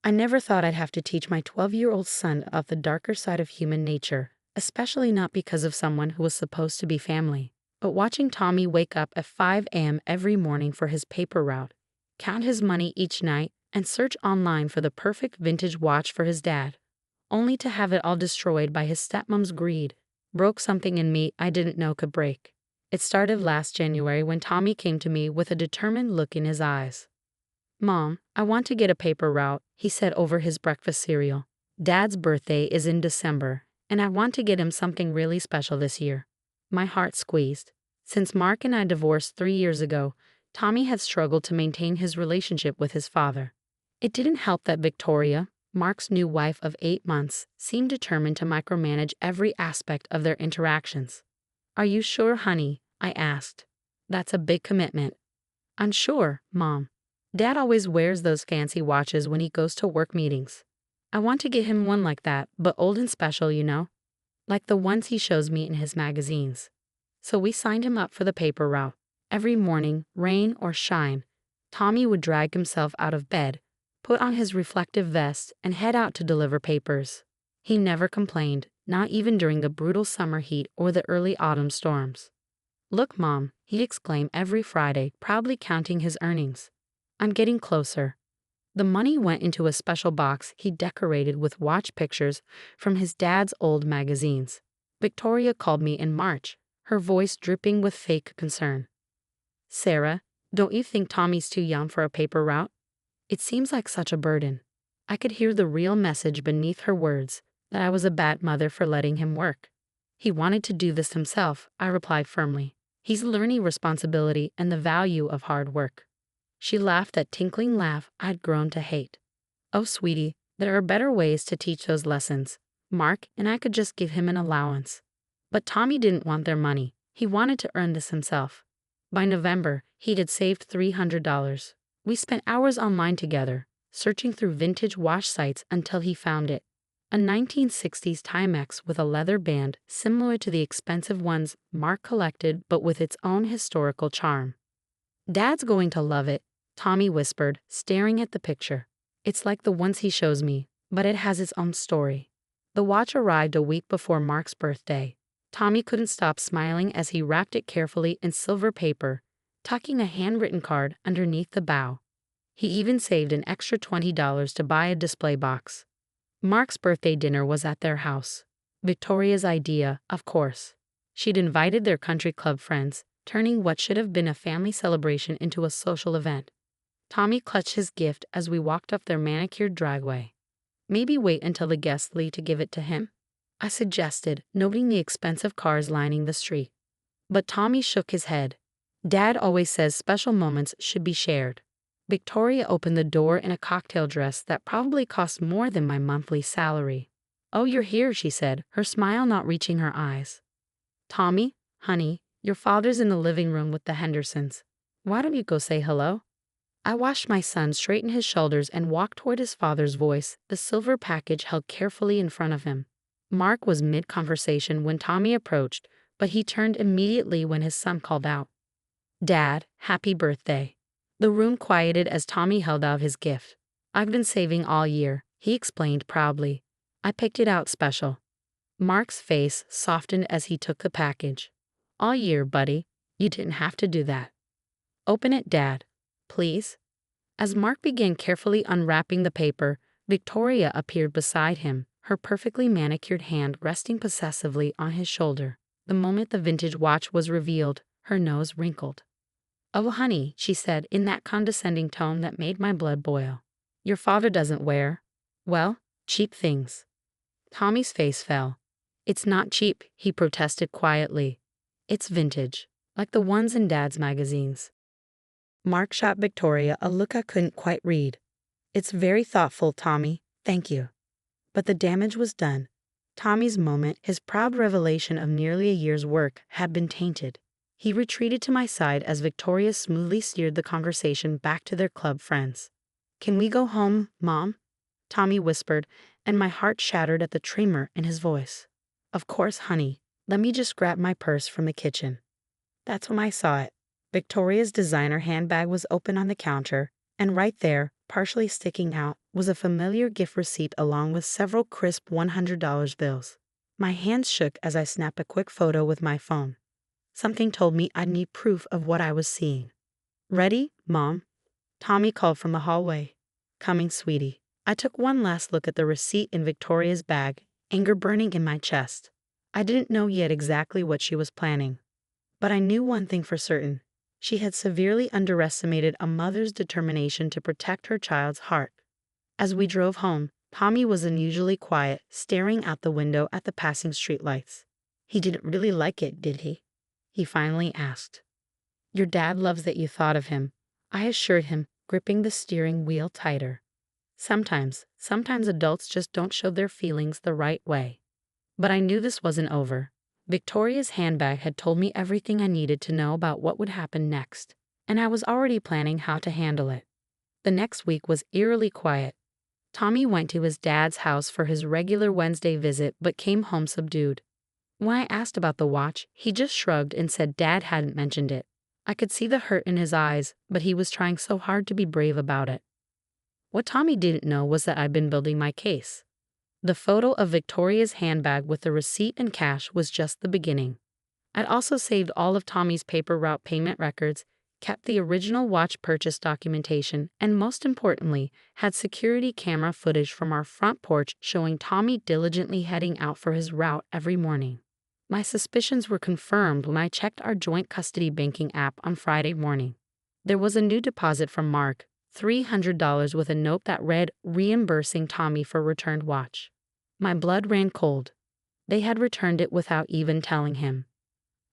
I never thought I'd have to teach my 12-year-old son of the darker side of human nature, especially not because of someone who was supposed to be family. But watching Tommy wake up at 5 a.m. every morning for his paper route, count his money each night, and search online for the perfect vintage watch for his dad, only to have it all destroyed by his stepmom's greed, broke something in me I didn't know could break. It started last January when Tommy came to me with a determined look in his eyes. "Mom, I want to get a paper route," he said over his breakfast cereal. "Dad's birthday is in December, and I want to get him something really special this year." My heart squeezed. Since Mark and I divorced 3 years ago, Tommy had struggled to maintain his relationship with his father. It didn't help that Victoria, Mark's new wife of 8 months, seemed determined to micromanage every aspect of their interactions. "Are you sure, honey?" I asked. "That's a big commitment." "I'm sure, Mom. Dad always wears those fancy watches when he goes to work meetings. I want to get him one like that, but old and special, like the ones he shows me in his magazines." So we signed him up for the paper route. Every morning, rain or shine, Tommy would drag himself out of bed, put on his reflective vest, and head out to deliver papers. He never complained, not even during the brutal summer heat or the early autumn storms. "Look, Mom," he'd exclaim every Friday, proudly counting his earnings. "I'm getting closer." The money went into a special box he decorated with watch pictures from his dad's old magazines. Victoria called me in March, her voice dripping with fake concern. "Sarah, don't you think Tommy's too young for a paper route? It seems like such a burden." I could hear the real message beneath her words, that I was a bad mother for letting him work. "He wanted to do this himself," I replied firmly. "He's learning responsibility and the value of hard work." She laughed that tinkling laugh I'd grown to hate. "Oh, sweetie, there are better ways to teach those lessons. Mark and I could just give him an allowance." But Tommy didn't want their money. He wanted to earn this himself. By November, he had saved $300. We spent hours online together, searching through vintage watch sites until he found it. A 1960s Timex with a leather band similar to the expensive ones Mark collected, but with its own historical charm. "Dad's going to love it," Tommy whispered, staring at the picture. "It's like the ones he shows me, but it has its own story." The watch arrived a week before Mark's birthday. Tommy couldn't stop smiling as he wrapped it carefully in silver paper, tucking a handwritten card underneath the bow. He even saved an extra $20 to buy a display box. Mark's birthday dinner was at their house. Victoria's idea, of course. She'd invited their country club friends, turning what should have been a family celebration into a social event. Tommy clutched his gift as we walked up their manicured driveway. "Maybe wait until the guests leave to give it to him?" I suggested, noting the expensive cars lining the street. But Tommy shook his head. "Dad always says special moments should be shared." Victoria opened the door in a cocktail dress that probably cost more than my monthly salary. "Oh, you're here," she said, her smile not reaching her eyes. "Tommy, honey, your father's in the living room with the Hendersons. Why don't you go say hello?" I watched my son straighten his shoulders and walk toward his father's voice, the silver package held carefully in front of him. Mark was mid-conversation when Tommy approached, but he turned immediately when his son called out, "Dad, happy birthday." The room quieted as Tommy held out his gift. "I've been saving all year," he explained proudly. "I picked it out special." Mark's face softened as he took the package. "All year, buddy. You didn't have to do that." "Open it, Dad, please." As Mark began carefully unwrapping the paper, Victoria appeared beside him, her perfectly manicured hand resting possessively on his shoulder. The moment the vintage watch was revealed, her nose wrinkled. "Oh, honey," she said in that condescending tone that made my blood boil. "Your father doesn't wear, well, cheap things." Tommy's face fell. "It's not cheap," he protested quietly. "It's vintage, like the ones in Dad's magazines." Mark shot Victoria a look I couldn't quite read. "It's very thoughtful, Tommy. Thank you." But the damage was done. Tommy's moment, his proud revelation of nearly a year's work, had been tainted. He retreated to my side as Victoria smoothly steered the conversation back to their club friends. "Can we go home, Mom?" Tommy whispered, and my heart shattered at the tremor in his voice. "Of course, honey. Let me just grab my purse from the kitchen." That's when I saw it. Victoria's designer handbag was open on the counter, and right there, partially sticking out was a familiar gift receipt along with several crisp $100 bills. My hands shook as I snapped a quick photo with my phone. Something told me I'd need proof of what I was seeing. "Ready, Mom?" Tommy called from the hallway. "Coming, sweetie." I took one last look at the receipt in Victoria's bag, anger burning in my chest. I didn't know yet exactly what she was planning. But I knew one thing for certain. She had severely underestimated a mother's determination to protect her child's heart. As we drove home, Tommy was unusually quiet, staring out the window at the passing streetlights. "He didn't really like it, did he?" he finally asked. "Your dad loves that you thought of him," I assured him, gripping the steering wheel tighter. Sometimes adults just don't show their feelings the right way. But I knew this wasn't over. Victoria's handbag had told me everything I needed to know about what would happen next, and I was already planning how to handle it. The next week was eerily quiet. Tommy went to his dad's house for his regular Wednesday visit but came home subdued. When I asked about the watch, he just shrugged and said Dad hadn't mentioned it. I could see the hurt in his eyes, but he was trying so hard to be brave about it. What Tommy didn't know was that I'd been building my case. The photo of Victoria's handbag with the receipt and cash was just the beginning. I'd also saved all of Tommy's paper route payment records, kept the original watch purchase documentation, and most importantly, had security camera footage from our front porch showing Tommy diligently heading out for his route every morning. My suspicions were confirmed when I checked our joint custody banking app on Friday morning. There was a new deposit from Mark, $300 with a note that read, "Reimbursing Tommy for returned watch." My blood ran cold. They had returned it without even telling him.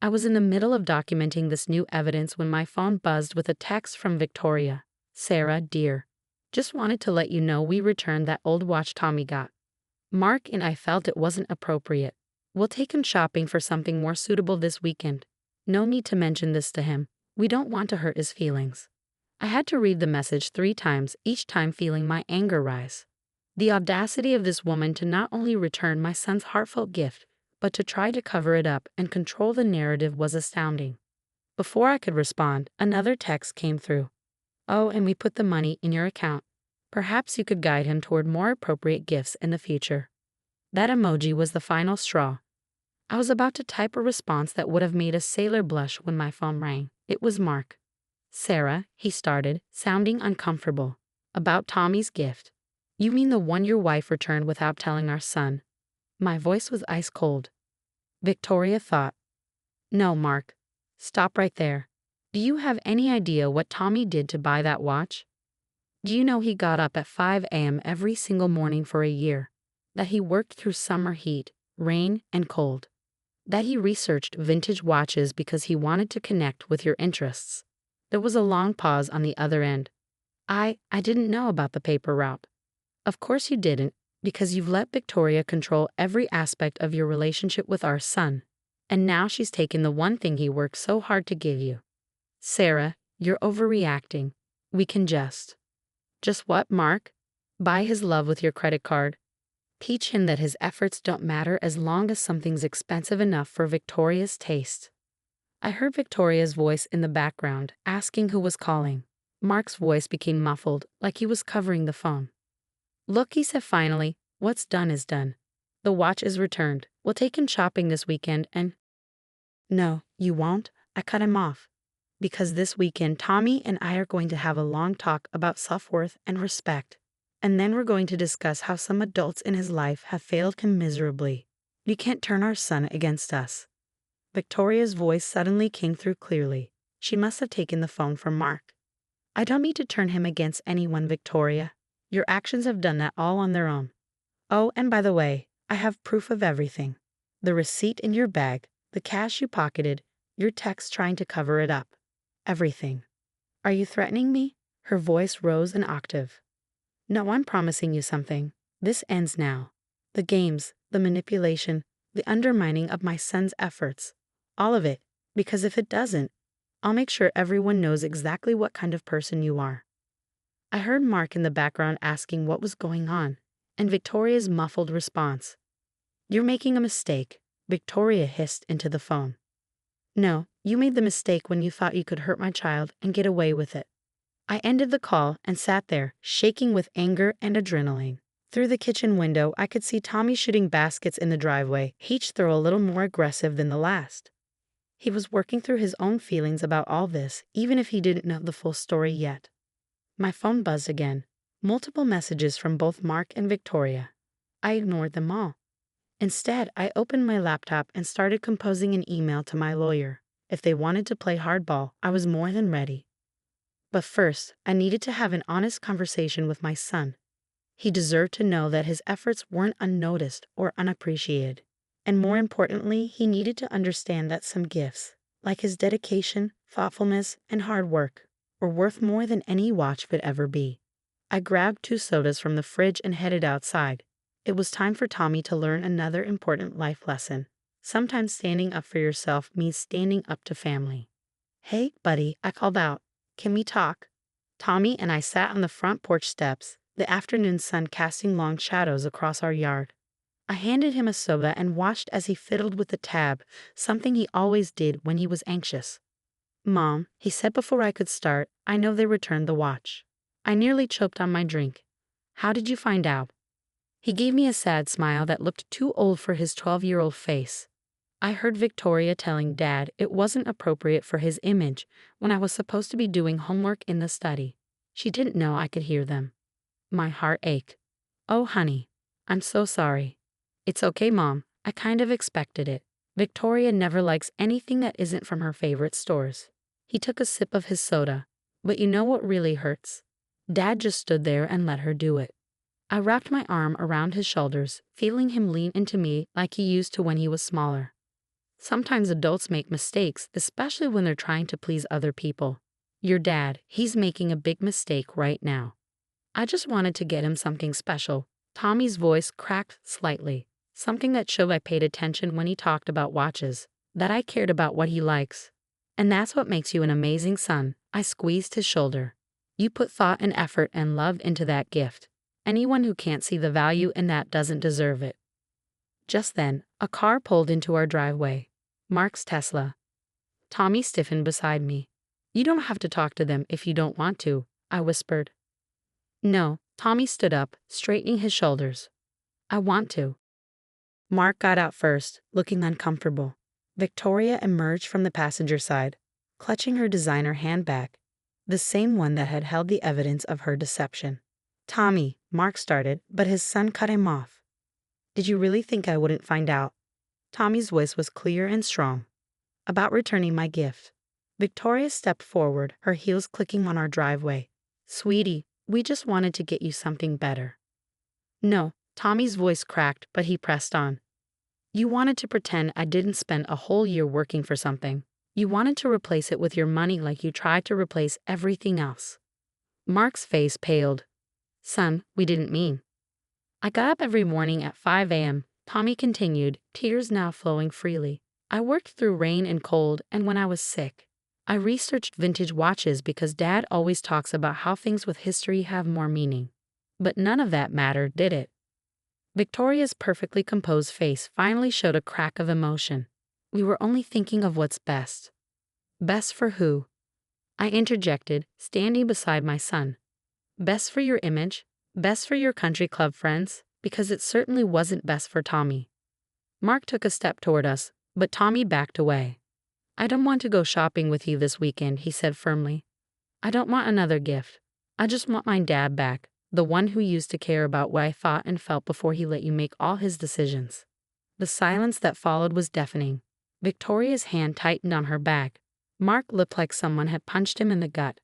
I was in the middle of documenting this new evidence when my phone buzzed with a text from Victoria. "Sarah, dear. Just wanted to let you know we returned that old watch Tommy got. Mark and I felt it wasn't appropriate. We'll take him shopping for something more suitable this weekend. No need to mention this to him. We don't want to hurt his feelings." I had to read the message 3 times, each time feeling my anger rise. The audacity of this woman to not only return my son's heartfelt gift, but to try to cover it up and control the narrative was astounding. Before I could respond, another text came through. "Oh, and we put the money in your account. Perhaps you could guide him toward more appropriate gifts in the future." That emoji was the final straw. I was about to type a response that would have made a sailor blush when my phone rang. It was Mark. "Sarah," he started, sounding uncomfortable. "About Tommy's gift. You mean the one your wife returned without telling our son?" My voice was ice cold. Victoria thought. "No, Mark. Stop right there. Do you have any idea what Tommy did to buy that watch? Do you know he got up at 5 a.m. every single morning for a year? That he worked through summer heat, rain, and cold? That he researched vintage watches because he wanted to connect with your interests?" There was a long pause on the other end. I didn't know about the paper route." "Of course you didn't, because you've let Victoria control every aspect of your relationship with our son. And now she's taken the one thing he worked so hard to give you." "Sarah, you're overreacting. We can just." "Just what, Mark? Buy his love with your credit card. Teach him that his efforts don't matter as long as something's expensive enough for Victoria's taste." I heard Victoria's voice in the background, asking who was calling. Mark's voice became muffled, like he was covering the phone. "Look," he said finally, "what's done is done. The watch is returned. We'll take him shopping this weekend and—" "No, you won't," I cut him off. "Because this weekend Tommy and I are going to have a long talk about self-worth and respect. And then we're going to discuss how some adults in his life have failed him miserably. You can't turn our son against us." Victoria's voice suddenly came through clearly. She must have taken the phone from Mark. "I don't need to turn him against anyone, Victoria. Your actions have done that all on their own. Oh, and by the way, I have proof of everything. The receipt in your bag, the cash you pocketed, your text trying to cover it up. Everything." "Are you threatening me?" Her voice rose an octave. "No, I'm promising you something. This ends now. The games, the manipulation, the undermining of my son's efforts. All of it, because if it doesn't, I'll make sure everyone knows exactly what kind of person you are." I heard Mark in the background asking what was going on, and Victoria's muffled response. "You're making a mistake," Victoria hissed into the phone. "No, you made the mistake when you thought you could hurt my child and get away with it." I ended the call and sat there, shaking with anger and adrenaline. Through the kitchen window, I could see Tommy shooting baskets in the driveway, each throw a little more aggressive than the last. He was working through his own feelings about all this, even if he didn't know the full story yet. My phone buzzed again. Multiple messages from both Mark and Victoria. I ignored them all. Instead, I opened my laptop and started composing an email to my lawyer. If they wanted to play hardball, I was more than ready. But first, I needed to have an honest conversation with my son. He deserved to know that his efforts weren't unnoticed or unappreciated. And more importantly, he needed to understand that some gifts, like his dedication, thoughtfulness, and hard work, were worth more than any watch could ever be. I grabbed 2 sodas from the fridge and headed outside. It was time for Tommy to learn another important life lesson. Sometimes standing up for yourself means standing up to family. "Hey, buddy," I called out. "Can we talk?" Tommy and I sat on the front porch steps, the afternoon sun casting long shadows across our yard. I handed him a soda and watched as he fiddled with the tab, something he always did when he was anxious. "Mom," he said before I could start, "I know they returned the watch." I nearly choked on my drink. "How did you find out?" He gave me a sad smile that looked too old for his 12-year-old face. "I heard Victoria telling Dad it wasn't appropriate for his image when I was supposed to be doing homework in the study. She didn't know I could hear them." My heart ached. "Oh, honey, I'm so sorry." "It's okay, Mom. I kind of expected it. Victoria never likes anything that isn't from her favorite stores." He took a sip of his soda. "But you know what really hurts? Dad just stood there and let her do it." I wrapped my arm around his shoulders, feeling him lean into me like he used to when he was smaller. Sometimes adults make mistakes, especially when they're trying to please other people. Your dad, he's making a big mistake right now. I just wanted to get him something special. Tommy's voice cracked slightly, something that showed I paid attention when he talked about watches, that I cared about what he likes. "And that's what makes you an amazing son." I squeezed his shoulder. "You put thought and effort and love into that gift. Anyone who can't see the value in that doesn't deserve it." Just then, a car pulled into our driveway. Mark's Tesla. Tommy stiffened beside me. "You don't have to talk to them if you don't want to," I whispered. "No." Tommy stood up, straightening his shoulders. "I want to." Mark got out first, looking uncomfortable. Victoria emerged from the passenger side, clutching her designer handbag, the same one that had held the evidence of her deception. "Tommy," Mark started, but his son cut him off. "Did you really think I wouldn't find out?" Tommy's voice was clear and strong. "About returning my gift." Victoria stepped forward, her heels clicking on our driveway. "Sweetie, we just wanted to get you something better." "No." Tommy's voice cracked, but he pressed on. "You wanted to pretend I didn't spend a whole year working for something. You wanted to replace it with your money like you tried to replace everything else." Mark's face paled. "Son, we didn't mean." "I got up every morning at 5 a.m., Tommy continued, tears now flowing freely. "I worked through rain and cold, and when I was sick, I researched vintage watches because Dad always talks about how things with history have more meaning. But none of that mattered, did it?" Victoria's perfectly composed face finally showed a crack of emotion. "We were only thinking of what's best." "Best for who?" I interjected, standing beside my son. "Best for your image, best for your country club friends, because it certainly wasn't best for Tommy." Mark took a step toward us, but Tommy backed away. "I don't want to go shopping with you this weekend," he said firmly. "I don't want another gift. I just want my dad back, the one who used to care about what I thought and felt before he let you make all his decisions." The silence that followed was deafening. Victoria's hand tightened on her bag. Mark looked like someone had punched him in the gut.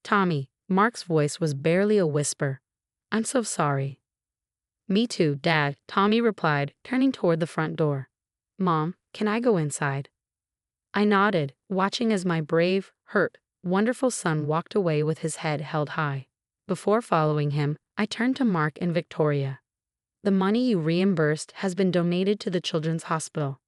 "Tommy," Mark's voice was barely a whisper. "I'm so sorry." "Me too, Dad," Tommy replied, turning toward the front door. "Mom, can I go inside?" I nodded, watching as my brave, hurt, wonderful son walked away with his head held high. Before following him, I turned to Mark and Victoria. "The money you reimbursed has been donated to the Children's Hospital.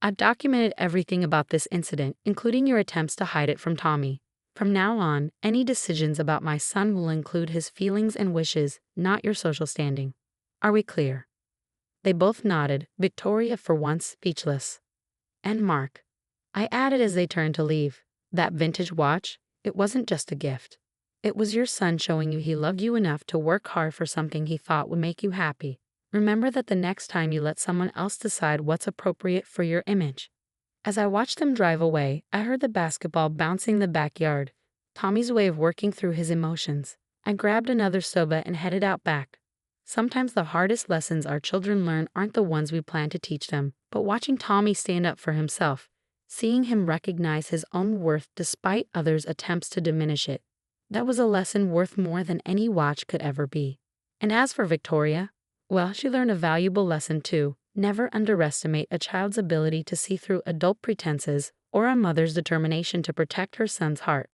I've documented everything about this incident, including your attempts to hide it from Tommy. From now on, any decisions about my son will include his feelings and wishes, not your social standing. Are we clear?" They both nodded, Victoria for once speechless. "And Mark," I added as they turned to leave, "that vintage watch, it wasn't just a gift. It was your son showing you he loved you enough to work hard for something he thought would make you happy. Remember that the next time you let someone else decide what's appropriate for your image. As I watched them drive away, I heard the basketball bouncing in the backyard, Tommy's way of working through his emotions. I grabbed another soba and headed out back. Sometimes the hardest lessons our children learn aren't the ones we plan to teach them, but watching Tommy stand up for himself, seeing him recognize his own worth despite others' attempts to diminish it, that was a lesson worth more than any watch could ever be. And as for Victoria, well, she learned a valuable lesson too. Never underestimate a child's ability to see through adult pretenses or a mother's determination to protect her son's heart.